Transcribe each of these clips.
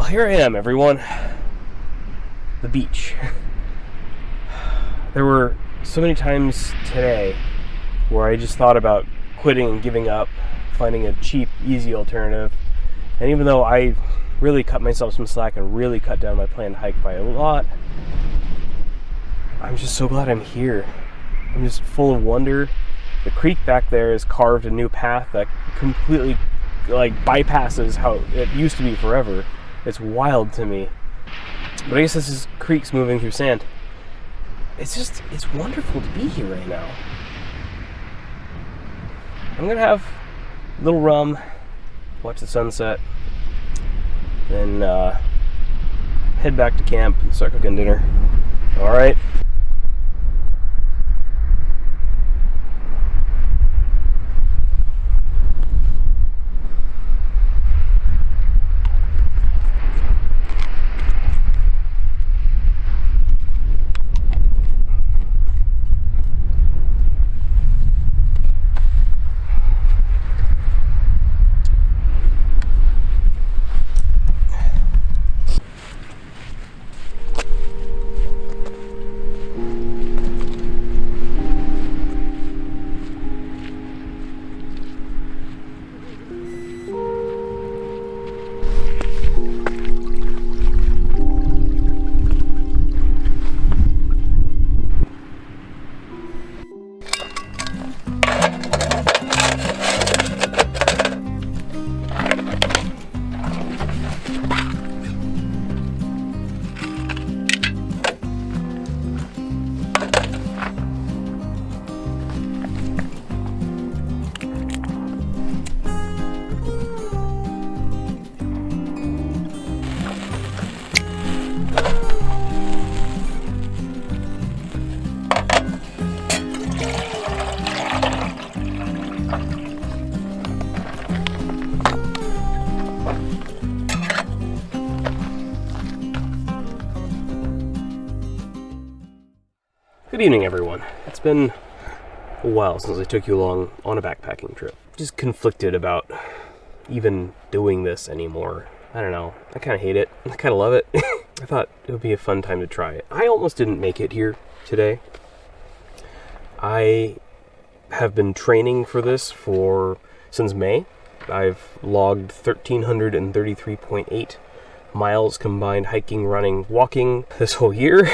here I am, everyone. The beach. There were so many times today where I just thought about quitting and giving up, finding a cheap, easy alternative. And even though I really cut myself some slack and really cut down my planned hike by a lot, I'm just so glad I'm here. I'm just full of wonder. The creek back there has carved a new path that completely bypasses how it used to be forever. It's wild to me. But I guess this is creeks moving through sand. It's wonderful to be here right now. I'm gonna have a little rum, watch the sunset, then head back to camp and start cooking dinner. All right. Good evening, everyone. It's been a while since I took you along on a backpacking trip. Just conflicted about even doing this anymore. I don't know. I kind of hate it. I kind of love it. I thought it would be a fun time to try it. I almost didn't make it here today. I have been training for this since May. I've logged 1,333.8 miles combined hiking, running, walking this whole year.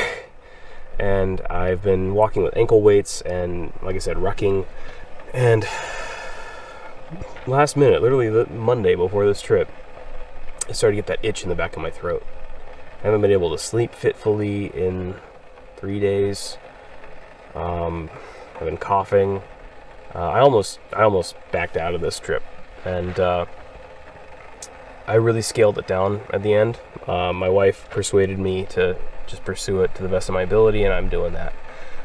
And I've been walking with ankle weights and, like I said, rucking. And last minute, literally the Monday before this trip, I started to get that itch in the back of my throat. I haven't been able to sleep fitfully in 3 days. I've been coughing. I almost backed out of this trip, and I really scaled it down at the end. My wife persuaded me to just pursue it to the best of my ability, and I'm doing that.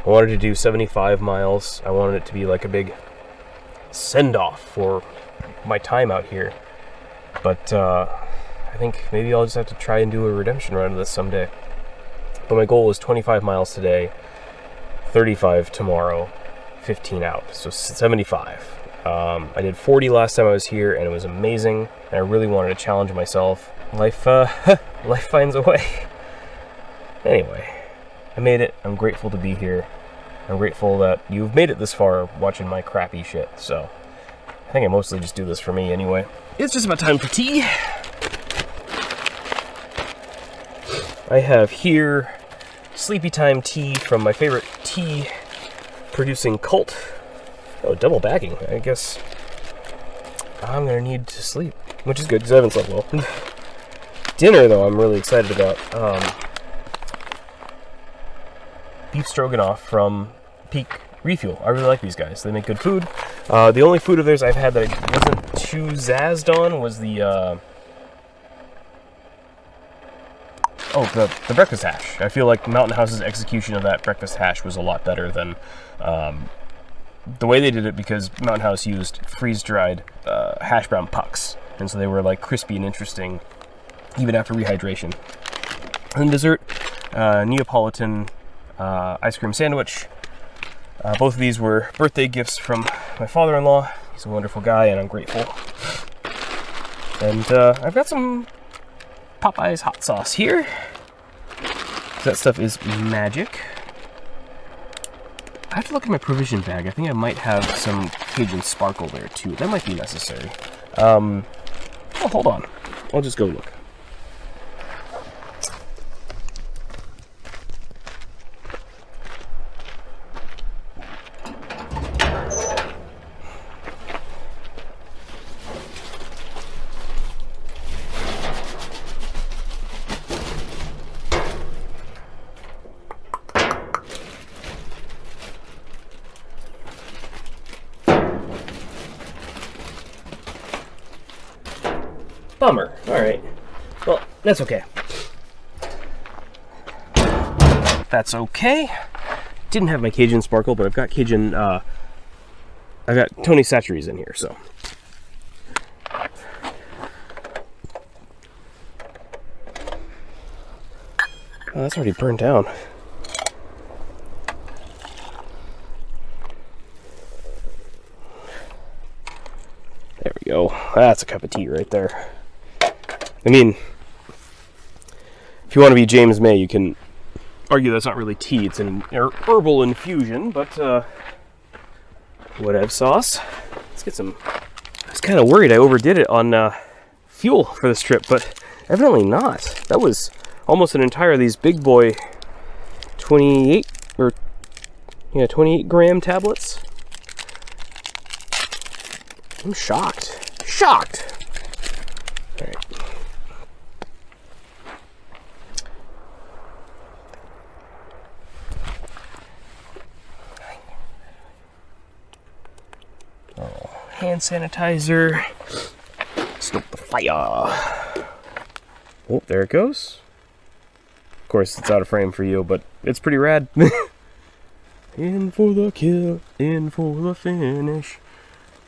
I wanted to do 75 miles. I wanted it to be like a big send-off for my time out here. But I think maybe I'll just have to try and do a redemption run of this someday. But my goal was 25 miles today, 35 tomorrow, 15 out, so 75. I did 40 last time I was here, and it was amazing, and I really wanted to challenge myself. Life finds a way. Anyway, I made it. I'm grateful to be here. I'm grateful that you've made it this far watching my crappy shit, so I think I mostly just do this for me anyway. It's just about time for tea. I have here sleepy time tea from my favorite tea producing cult. Oh, double bagging. I guess I'm gonna need to sleep, which is good because I haven't slept well. Dinner, though, I'm really excited about. Beef stroganoff from Peak Refuel. I really like these guys. They make good food. The only food of theirs I've had that I wasn't too zazzed on was the breakfast hash. I feel like Mountain House's execution of that breakfast hash was a lot better than the way they did it, because Mountain House used freeze-dried hash brown pucks, and so they were like crispy and interesting even after rehydration. And dessert, Neapolitan ice cream sandwich. Both of these were birthday gifts from my father-in-law. He's a wonderful guy, and I'm grateful. And I've got some Popeye's hot sauce here. That stuff is magic. I have to look at my provision bag. I think I might have some Cajun Sparkle there too. That might be necessary. Oh, hold on. I'll just go look. Bummer. Alright. Well, that's okay. That's okay. Didn't have my Cajun Sparkle, but I've got Cajun, I've got Tony Chachere's in here, so. Oh, that's already burned down. There we go. That's a cup of tea right there. I mean, if you want to be James May, you can argue that's not really tea, it's an herbal infusion, but whatever sauce. Let's get some. I was kind of worried I overdid it on fuel for this trip, but evidently not. That was almost an entire of these big boy 28 gram tablets. I'm shocked. Shocked! Alright. Oh, hand sanitizer. Stoke the fire. Oh, there it goes. Of course, it's out of frame for you, but it's pretty rad. In for the kill, in for the finish.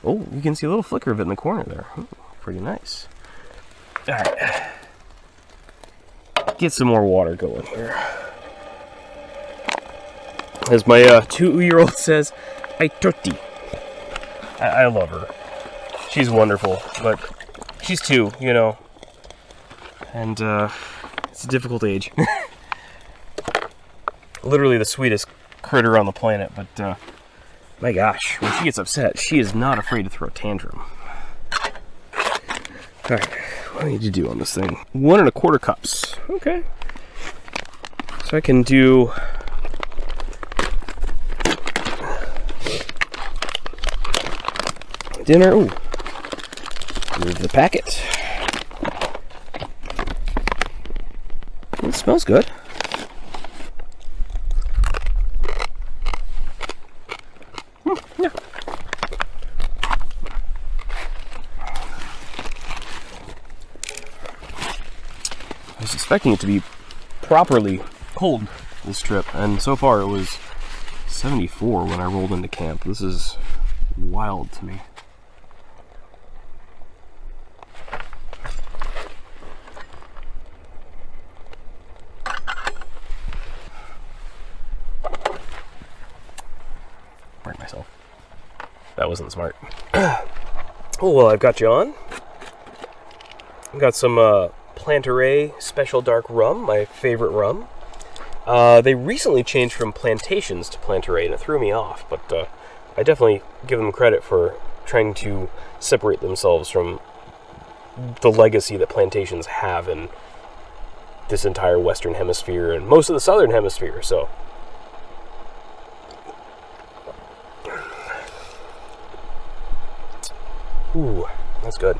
Oh, you can see a little flicker of it in the corner there. Ooh, pretty nice. Alright. Get some more water going here. As my 2-year-old says, "Ay tutti." I love her. She's wonderful, but she's 2, you know. And it's a difficult age. Literally the sweetest critter on the planet, but my gosh, when she gets upset, she is not afraid to throw a tantrum. Alright, what do I need to do on this thing? 1 1/4 cups. Okay. So I can do dinner. Ooh. Move the packet. It smells good. Yeah. I was expecting it to be properly cold this trip, and so far it was 74 when I rolled into camp. This is wild to me. Burnt myself. That wasn't smart. Oh, well, I've got you on. I've got some Plantaray Special Dark Rum, my favorite rum. They recently changed from Plantations to Plantaray, and it threw me off, but I definitely give them credit for trying to separate themselves from the legacy that Plantations have in this entire Western Hemisphere and most of the Southern Hemisphere, so. Ooh, that's good.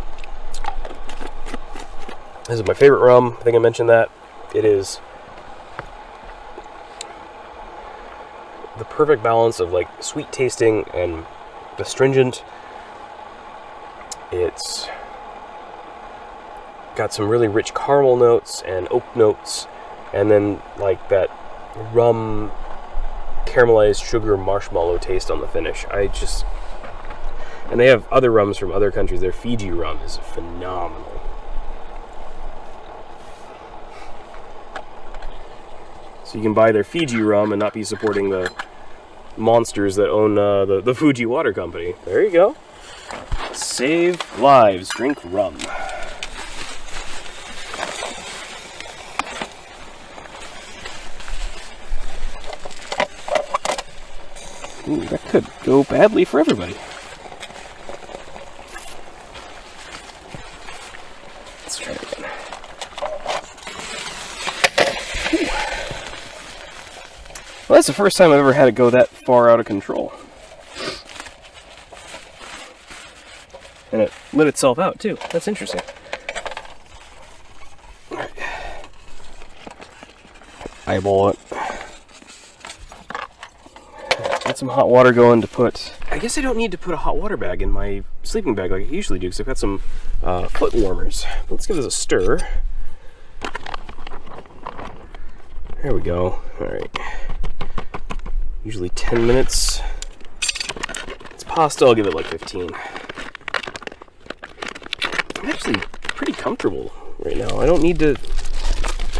This is my favorite rum. I think I mentioned that. It is the perfect balance of like sweet tasting and astringent. It's got some really rich caramel notes and oak notes, and then like that rum caramelized sugar marshmallow taste on the finish. And they have other rums from other countries. Their Fiji rum is phenomenal. So you can buy their Fiji rum and not be supporting the monsters that own the Fuji Water Company. There you go. Save lives. Drink rum. Ooh, that could go badly for everybody. Let's try it again. Ooh. Well, that's the first time I've ever had it go that far out of control. And it lit itself out, too. That's interesting. Alright. Eyeball it. Get some hot water going to put... I guess I don't need to put a hot water bag in my sleeping bag like I usually do, because I've got some foot warmers. Let's give this a stir. There we go. Alright. Usually 10 minutes. It's pasta, I'll give it like 15. I'm actually pretty comfortable right now. I don't need to...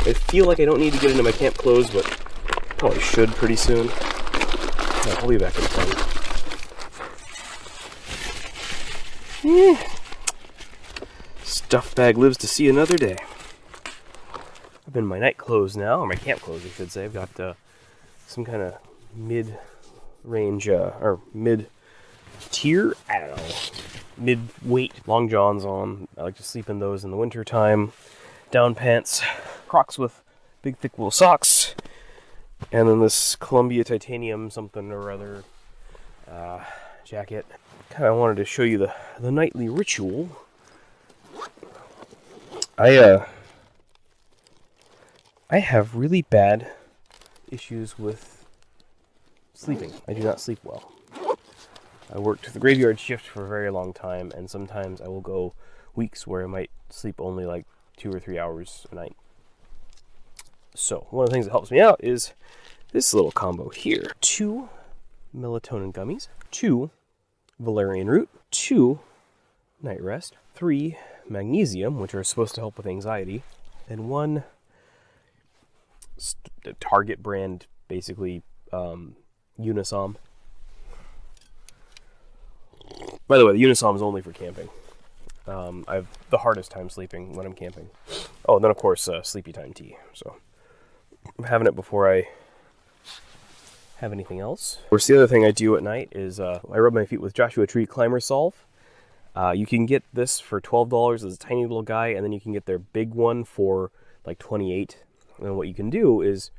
I feel like I don't need to get into my camp clothes, but probably should pretty soon. Yeah, I'll be back in 10. Stuff bag lives to see another day. I'm in my night clothes now, or my camp clothes, I should say. I've got some kind of mid-range, or mid-tier, I don't know, mid-weight long johns on. I like to sleep in those in the winter time. Down pants, Crocs with big thick wool socks, and then this Columbia titanium something or other jacket. Kind of wanted to show you the nightly ritual. I have really bad issues with sleeping. I do not sleep well. I worked the graveyard shift for a very long time, and sometimes I will go weeks where I might sleep only like 2 or 3 hours a night. So, one of the things that helps me out is this little combo here. 2 melatonin gummies, 2 valerian root, 2 night rest, 3 magnesium, which are supposed to help with anxiety, and 1 Target brand, basically, Unisom. By the way, the Unisom is only for camping. I have the hardest time sleeping when I'm camping. Oh, and then of course, sleepy time tea. So I'm having it before I have anything else. Of course, the other thing I do at night is I rub my feet with Joshua Tree Climber Solve. You can get this for $12 as a tiny little guy, and then you can get their big one for like $28. And what you can do is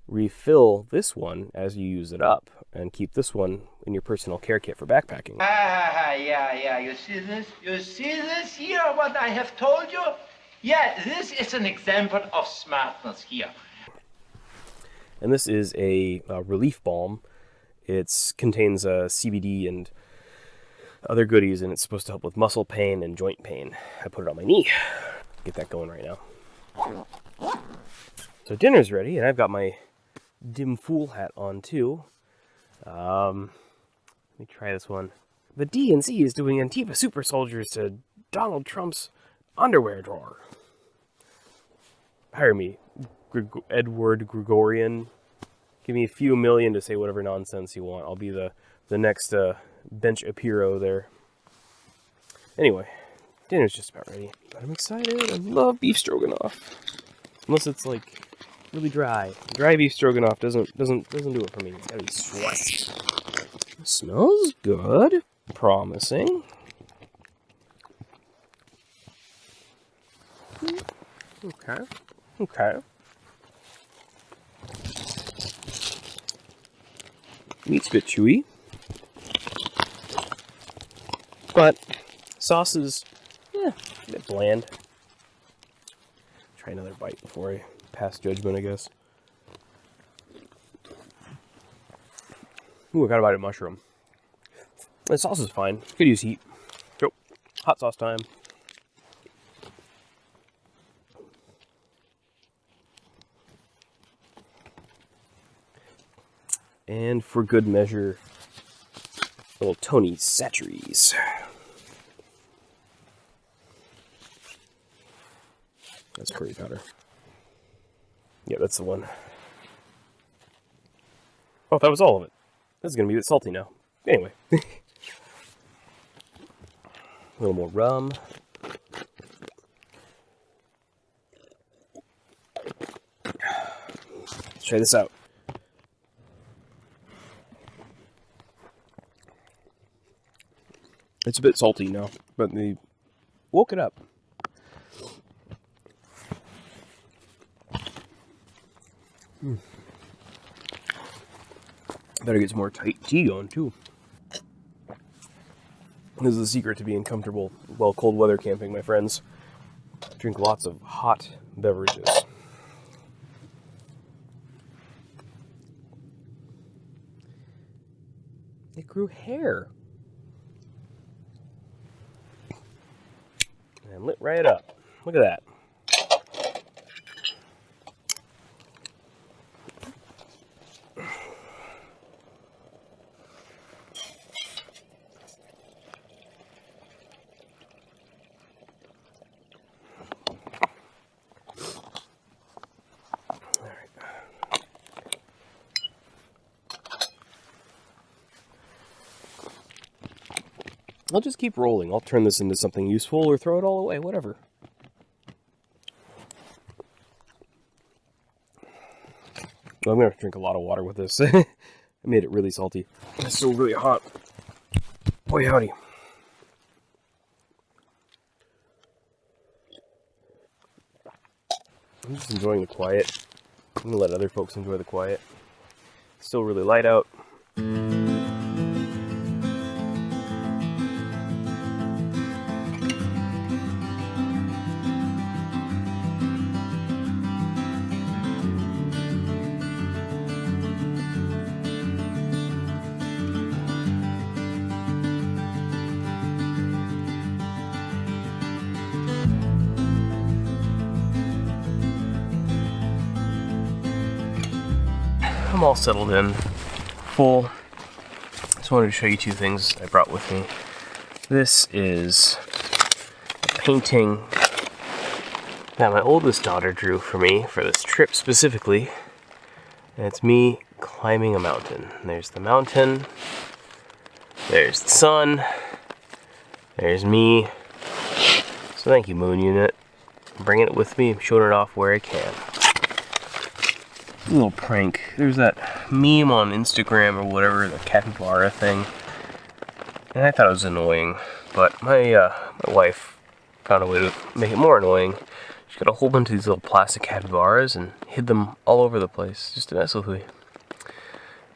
refill this one as you use it up, and keep this one in your personal care kit for backpacking. Yeah, you see this? You see this here, what I have told you? Yeah, this is an example of smartness here. And this is a relief balm. It contains CBD and other goodies, and it's supposed to help with muscle pain and joint pain. I put it on my knee. Get that going right now. So dinner's ready, and I've got my dim fool hat on too. Let me try this one. The DNC is doing Antifa super soldiers to Donald Trump's underwear drawer. Hire me, Edward Gregorian. Give me a few million to say whatever nonsense you want. I'll be the next bench apiro there. Anyway, dinner's just about ready. But I'm excited. I love beef stroganoff. Unless it's like really dry. Dry beef stroganoff doesn't do it for me. It's gotta be sweet. It smells good. Promising. Okay. Meat's a bit chewy. But sauce is a bit bland. Try another bite before I pass judgment, I guess. Ooh, I got a bite of mushroom. The sauce is fine. Could use heat. Go. Hot sauce time. And for good measure, little Tony Chachere's. That's curry powder. Yeah, that's the one. Oh, that was all of it. This is going to be a bit salty now. Anyway. A little more rum. Let's try this out. It's a bit salty now, but they woke it up. Better get some more tight tea on too. This is the secret to being comfortable while cold weather camping, my friends. Drink lots of hot beverages. It grew hair. And lit right up. Look at that. I'll just keep rolling. I'll turn this into something useful or throw it all away, whatever. Well, I'm going to have to drink a lot of water with this. I made it really salty. It's still really hot. Boy, howdy. I'm just enjoying the quiet. I'm going to let other folks enjoy the quiet. It's still really light out. I'm all settled in, full. Just wanted to show you two things I brought with me. This is a painting that my oldest daughter drew for me for this trip specifically. And it's me climbing a mountain. There's the mountain, there's the sun, there's me. So thank you, Moon Unit. I'm bringing it with me, I'm showing it off where I can. A little prank. There's that meme on Instagram or whatever, the capybara thing, and I thought it was annoying, but my wife found a way to make it more annoying. She got a whole bunch of these little plastic capybaras and hid them all over the place just to mess with me.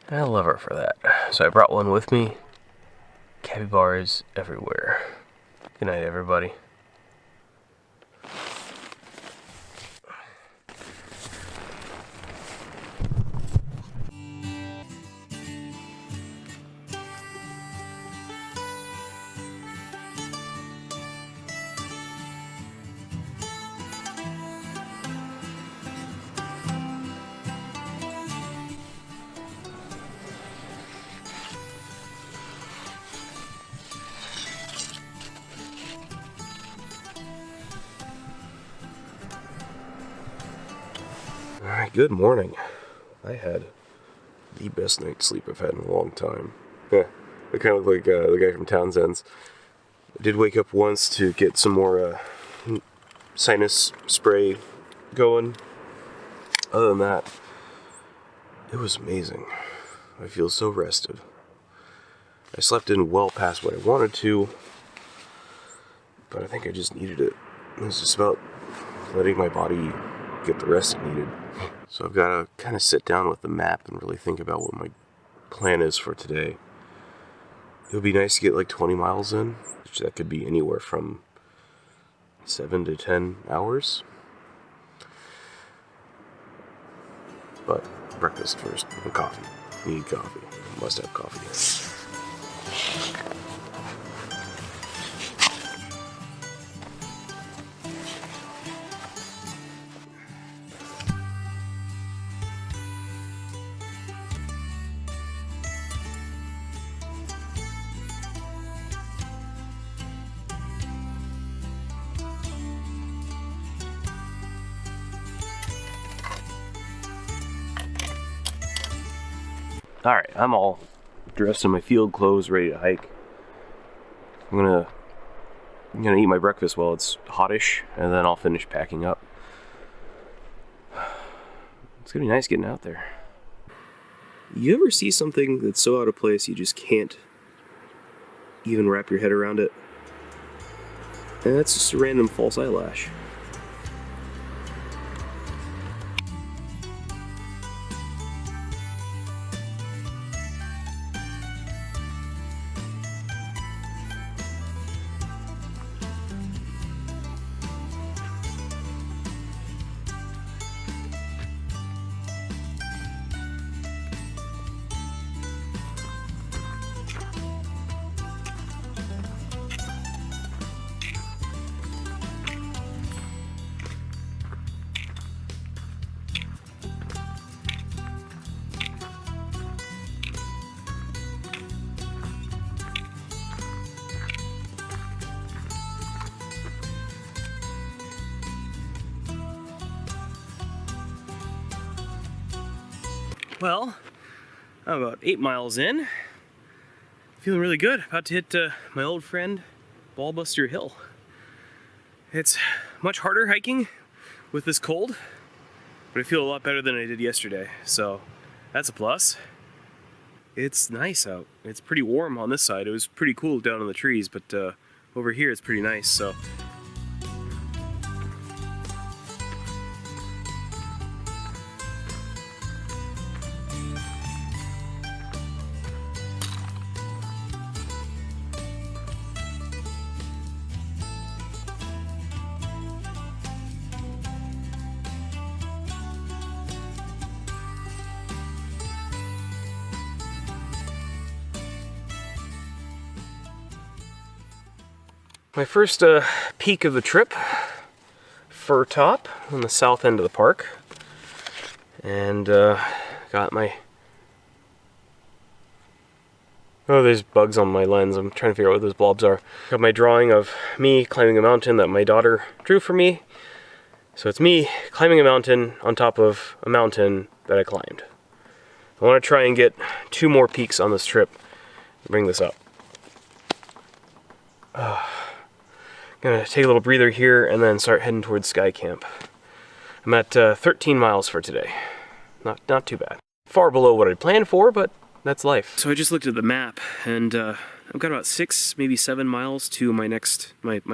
And I love her for that. So I brought one with me. Capybaras everywhere. Good night, everybody. Alright, good morning. I had the best night's sleep I've had in a long time. Yeah, I kind of look like the guy from Townsend's. I did wake up once to get some more sinus spray going. Other than that, it was amazing. I feel so rested. I slept in well past what I wanted to, but I think I just needed it. It was just about letting my body get the rest it needed. So I've got to kind of sit down with the map and really think about what my plan is for today. It would be nice to get like 20 miles in, which that could be anywhere from 7 to 10 hours. But breakfast first, and coffee. Need coffee. Must have coffee. Alright, I'm all dressed in my field clothes, ready to hike. I'm gonna eat my breakfast while it's hottish, and then I'll finish packing up. It's gonna be nice getting out there. You ever see something that's so out of place you just can't even wrap your head around it. And that's just a random false eyelash. Well, I'm about 8 miles in. Feeling really good. About to hit my old friend Ballbuster Hill. It's much harder hiking with this cold, but I feel a lot better than I did yesterday, so that's a plus. It's nice out. It's pretty warm on this side. It was pretty cool down in the trees, but over here it's pretty nice, so. My first peak of the trip, Fir Top on the south end of the park, and got my, oh, there's bugs on my lens. I'm trying to figure out what those blobs are. Got my drawing of me climbing a mountain that my daughter drew for me. So it's me climbing a mountain on top of a mountain that I climbed. I want to try and get 2 more peaks on this trip to bring this up. Gonna take a little breather here and then start heading towards Sky Camp. I'm at 13 miles for today. Not too bad. Far below what I planned for, but that's life. So I just looked at the map, and I've got about 6, maybe 7 miles to my next night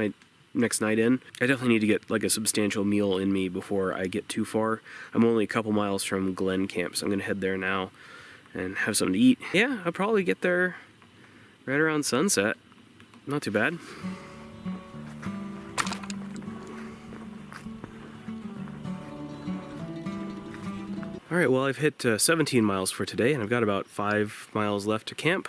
in. I definitely need to get like a substantial meal in me before I get too far. I'm only a couple miles from Glen Camp, so I'm gonna head there now and have something to eat. Yeah, I'll probably get there right around sunset. Not too bad. Alright, well, I've hit 17 miles for today, and I've got about 5 miles left to camp.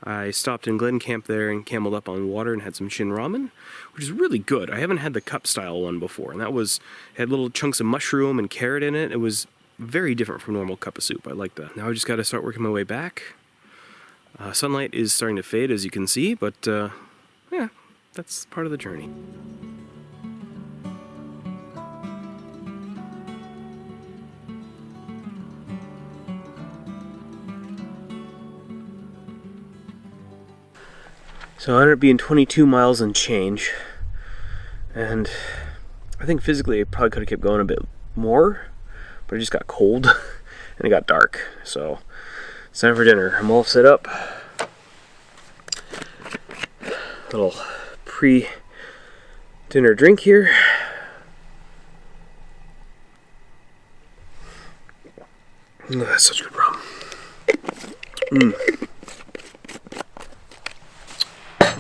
I stopped in Glen Camp there and cameled up on water and had some shin ramen, which is really good. I haven't had the cup style one before, and had little chunks of mushroom and carrot in it. It was very different from normal cup of soup. I like that. Now I just got to start working my way back. Sunlight is starting to fade, as you can see, but yeah, that's part of the journey. So I ended up being 22 miles and change, and I think physically I probably could have kept going a bit more, but it just got cold and it got dark, so it's time for dinner. I'm all set up. Little pre-dinner drink here. Oh, that's such good rum.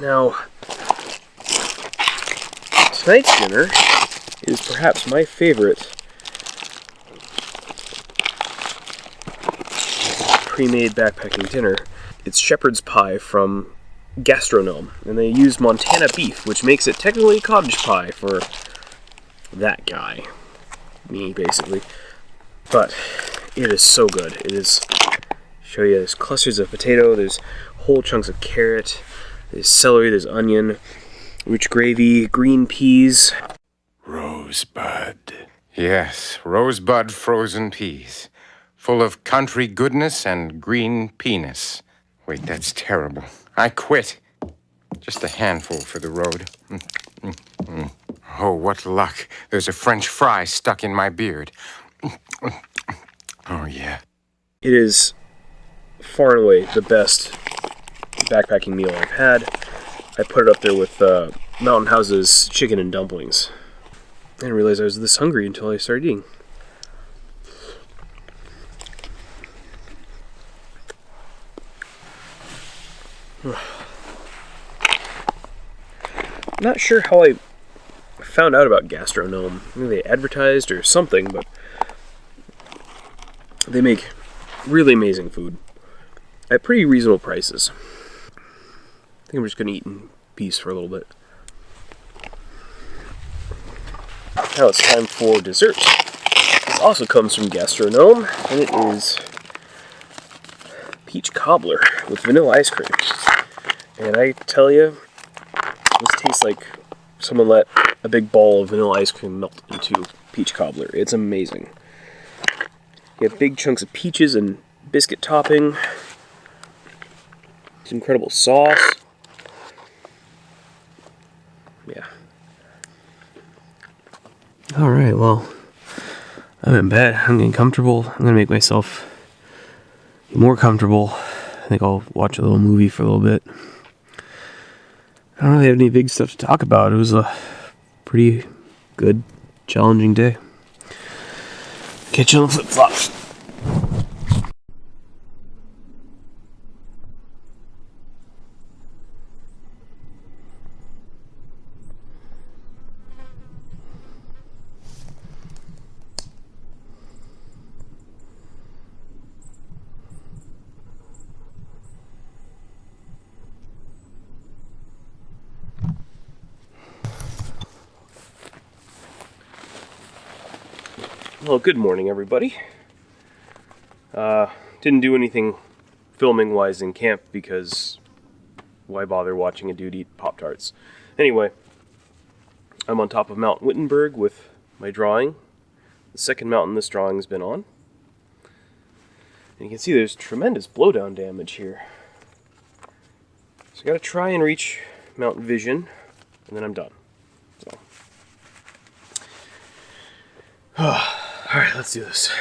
Now, tonight's dinner is perhaps my favorite pre-made backpacking dinner. It's shepherd's pie from Gastronome, and they use Montana beef, which makes it technically cottage pie for that guy. Me, basically. But it is so good. It is, show you, there's clusters of potato, there's whole chunks of carrot, there's celery, there's onion, rich gravy, green peas. Rosebud. Yes, rosebud frozen peas. Full of country goodness and green penis. Wait, that's terrible. I quit. Just a handful for the road. Oh, what luck. There's a French fry stuck in my beard. Oh, yeah. It is far and away the best backpacking meal I've had. I put it up there with Mountain House's chicken and dumplings. I didn't realize I was this hungry until I started eating. Not sure how I found out about Gastronome. Maybe they advertised or something, but they make really amazing food at pretty reasonable prices. I think I'm just going to eat in peace for a little bit. Now it's time for dessert. This also comes from Gastronome, and it is peach cobbler with vanilla ice cream. And I tell you, this tastes like someone let a big ball of vanilla ice cream melt into peach cobbler. It's amazing. You have big chunks of peaches and biscuit topping. It's incredible sauce. Yeah. Alright, well, I'm in bed. I'm getting comfortable. I'm going to make myself more comfortable. I think I'll watch a little movie for a little bit. I don't really have any big stuff to talk about. It was a pretty good, challenging day. Catch you on the flip-flops. Well, good morning, everybody. Didn't do anything filming-wise in camp because why bother watching a dude eat Pop-Tarts? Anyway, I'm on top of Mount Wittenberg with my drawing. The second mountain this drawing's been on. And you can see there's tremendous blowdown damage here. So I gotta try and reach Mount Vision, and then I'm done. So. Alright, let's do this.